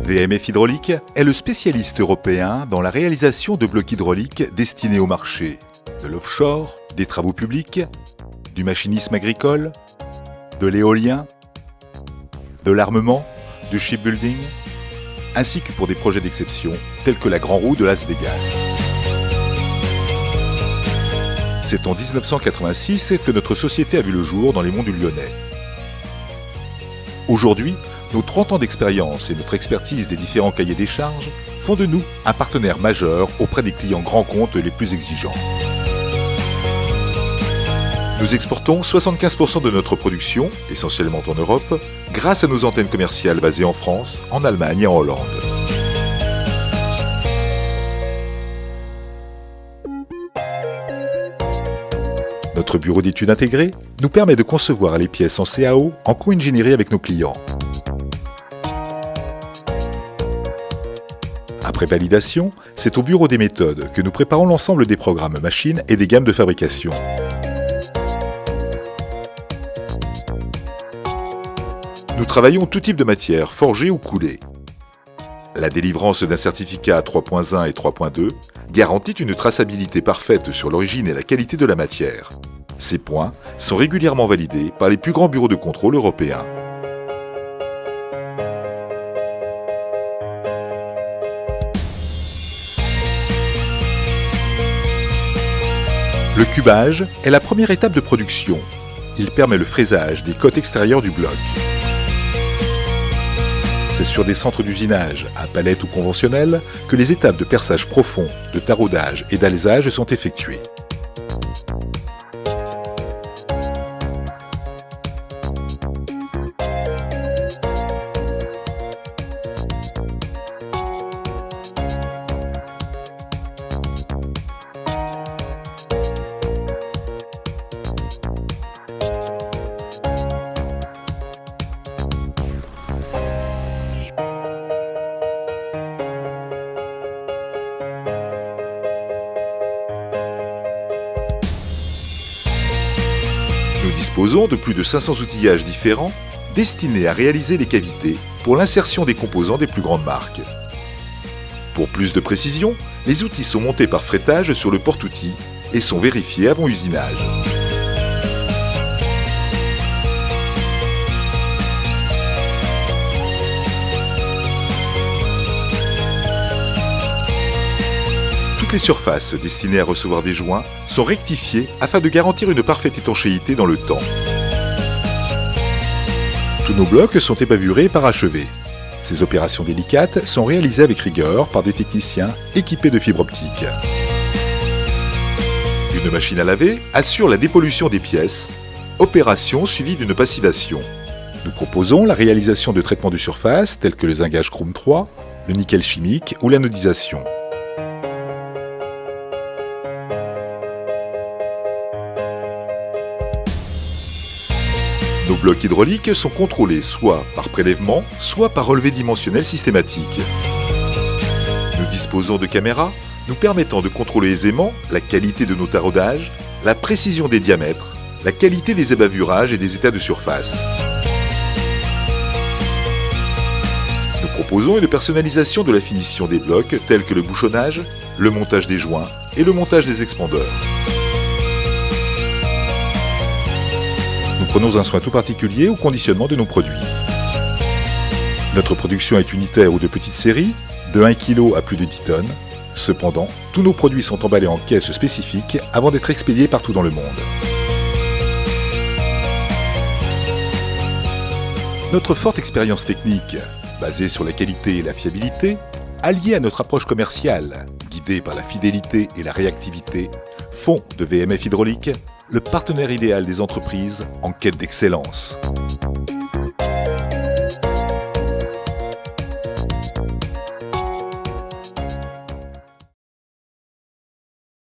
VMF Hydraulique est le spécialiste européen dans la réalisation de blocs hydrauliques destinés au marché, de l'offshore, des travaux publics, du machinisme agricole, de l'éolien, de l'armement, du shipbuilding, ainsi que pour des projets d'exception tels que la Grand Roue de Las Vegas. C'est en 1986 que notre société a vu le jour dans les monts du Lyonnais. Aujourd'hui, nos 30 ans d'expérience et notre expertise des différents cahiers des charges font de nous un partenaire majeur auprès des clients grands comptes les plus exigeants. Nous exportons 75% de notre production, essentiellement en Europe, grâce à nos antennes commerciales basées en France, en Allemagne et en Hollande. Notre bureau d'études intégré nous permet de concevoir les pièces en CAO en co-ingénierie avec nos clients. Après validation, c'est au bureau des méthodes que nous préparons l'ensemble des programmes machines et des gammes de fabrication. Nous travaillons tout type de matière, forgée ou coulée. La délivrance d'un certificat 3.1 et 3.2 garantit une traçabilité parfaite sur l'origine et la qualité de la matière. Ces points sont régulièrement validés par les plus grands bureaux de contrôle européens. Le cubage est la première étape de production. Il permet le fraisage des côtes extérieures du bloc. C'est sur des centres d'usinage, à palette ou conventionnels, que les étapes de perçage profond, de taraudage et d'alésage sont effectuées. Nous disposons de plus de 500 outillages différents destinés à réaliser les cavités pour l'insertion des composants des plus grandes marques. Pour plus de précision, les outils sont montés par frettage sur le porte-outils et sont vérifiés avant usinage. Toutes les surfaces destinées à recevoir des joints sont rectifiées afin de garantir une parfaite étanchéité dans le temps. Tous nos blocs sont épavurés et parachevés. Ces opérations délicates sont réalisées avec rigueur par des techniciens équipés de fibres optiques. Une machine à laver assure la dépollution des pièces, opération suivie d'une passivation. Nous proposons la réalisation de traitements de surface tels que le zingage Chrome 3, le nickel chimique ou l'anodisation. Nos blocs hydrauliques sont contrôlés soit par prélèvement, soit par relevé dimensionnel systématique. Nous disposons de caméras nous permettant de contrôler aisément la qualité de nos taraudages, la précision des diamètres, la qualité des ébavurages et des états de surface. Nous proposons une personnalisation de la finition des blocs tels que le bouchonnage, le montage des joints et le montage des expandeurs. Nous prenons un soin tout particulier au conditionnement de nos produits. Notre production est unitaire ou de petite série, de 1 kg à plus de 10 tonnes. Cependant, tous nos produits sont emballés en caisses spécifiques avant d'être expédiés partout dans le monde. Notre forte expérience technique, basée sur la qualité et la fiabilité, alliée à notre approche commerciale, guidée par la fidélité et la réactivité, font de VMF Hydraulique le partenaire idéal des entreprises en quête d'excellence.